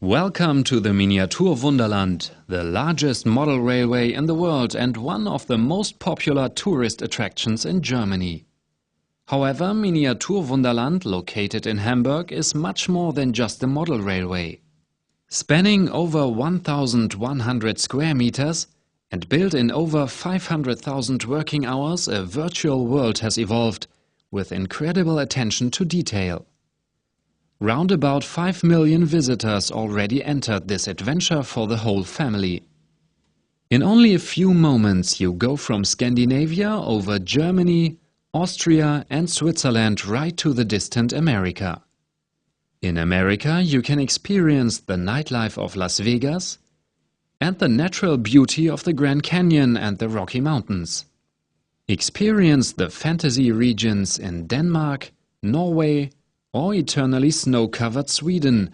Welcome to the Miniatur Wunderland, the largest model railway in the world and one of the most popular tourist attractions in Germany. However, Miniatur Wunderland, located in Hamburg, is much more than just a model railway. Spanning over 1,100 square meters and built in over 500,000 working hours, a virtual world has evolved with incredible attention to detail. Round about 5 million visitors already entered this adventure for the whole family. In only a few moments you go from Scandinavia over Germany, Austria and Switzerland right to the distant America. In America you can experience the nightlife of Las Vegas and the natural beauty of the Grand Canyon and the Rocky Mountains. Experience the fantasy regions in Denmark, Norway, or eternally snow-covered Sweden,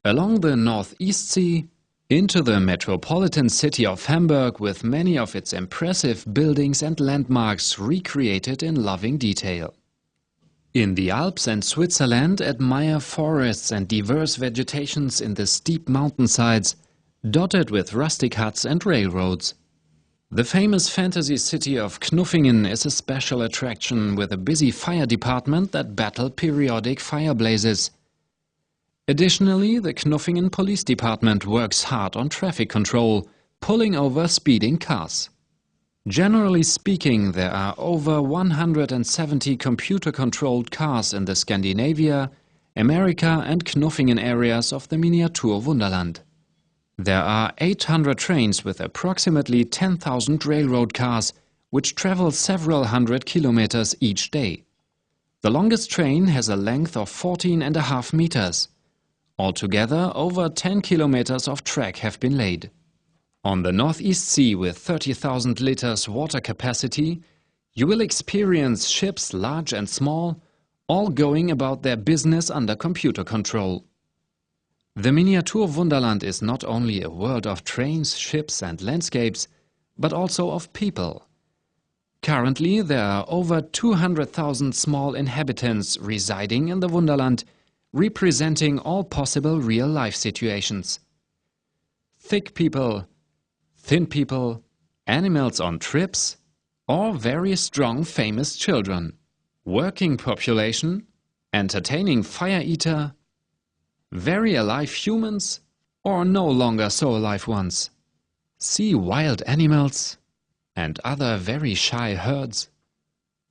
along the Northeast Sea, into the metropolitan city of Hamburg with many of its impressive buildings and landmarks recreated in loving detail. In the Alps and Switzerland, admire forests and diverse vegetations in the steep mountainsides, dotted with rustic huts and railroads. The famous fantasy city of Knuffingen is a special attraction with a busy fire department that battle periodic fire blazes. Additionally, the Knuffingen Police Department works hard on traffic control, pulling over speeding cars. Generally speaking, there are over 170 computer-controlled cars in the Scandinavia, America and Knuffingen areas of the Miniatur Wunderland. There are 800 trains with approximately 10,000 railroad cars, which travel several hundred kilometers each day. The longest train has a length of 14.5 meters. Altogether, over 10 kilometers of track have been laid. On the Northeast Sea, with 30,000 liters water capacity, you will experience ships large and small, all going about their business under computer control. The Miniatur Wunderland is not only a world of trains, ships and landscapes, but also of people. Currently there are over 200,000 small inhabitants residing in the Wunderland, representing all possible real-life situations. Thick people, thin people, animals on trips, or very strong famous children. Working population, entertaining fire eater, very alive humans or no longer so alive ones. See wild animals and other very shy herds.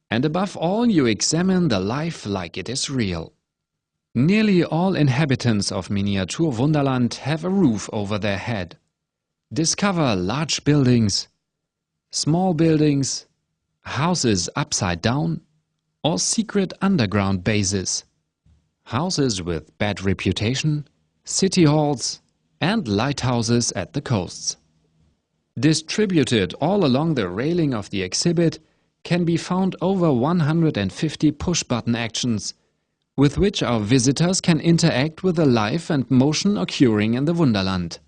And above all you examine the life like it is real. Nearly all inhabitants of Miniatur Wunderland have a roof over their head. Discover large buildings, small buildings, houses upside down or secret underground bases. Houses with bad reputation, city halls and lighthouses at the coasts. Distributed all along the railing of the exhibit can be found over 150 push-button actions, with which our visitors can interact with the life and motion occurring in the Wunderland.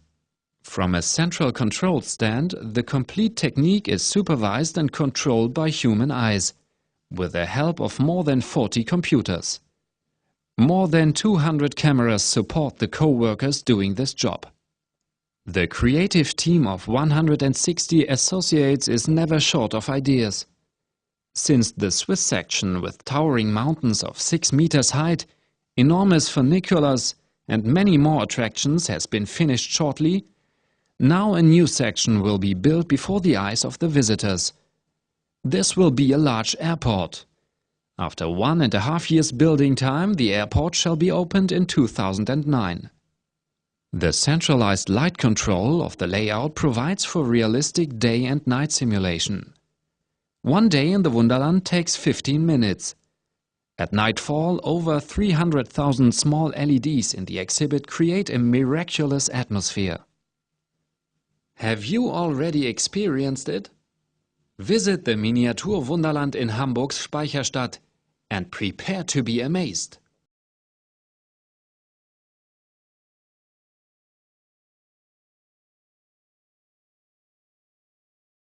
From a central control stand, the complete technique is supervised and controlled by human eyes, with the help of more than 40 computers. More than 200 cameras support the co-workers doing this job. The creative team of 160 associates is never short of ideas. Since the Swiss section with towering mountains of 6 meters height, enormous funiculars and many more attractions has been finished shortly, now a new section will be built before the eyes of the visitors. This will be a large airport. After 1.5 years building time, the airport shall be opened in 2009. The centralized light control of the layout provides for realistic day and night simulation. One day in the Wunderland takes 15 minutes. At nightfall, over 300,000 small LEDs in the exhibit create a miraculous atmosphere. Have you already experienced it? Visit the Miniatur Wunderland in Hamburg's Speicherstadt and prepare to be amazed.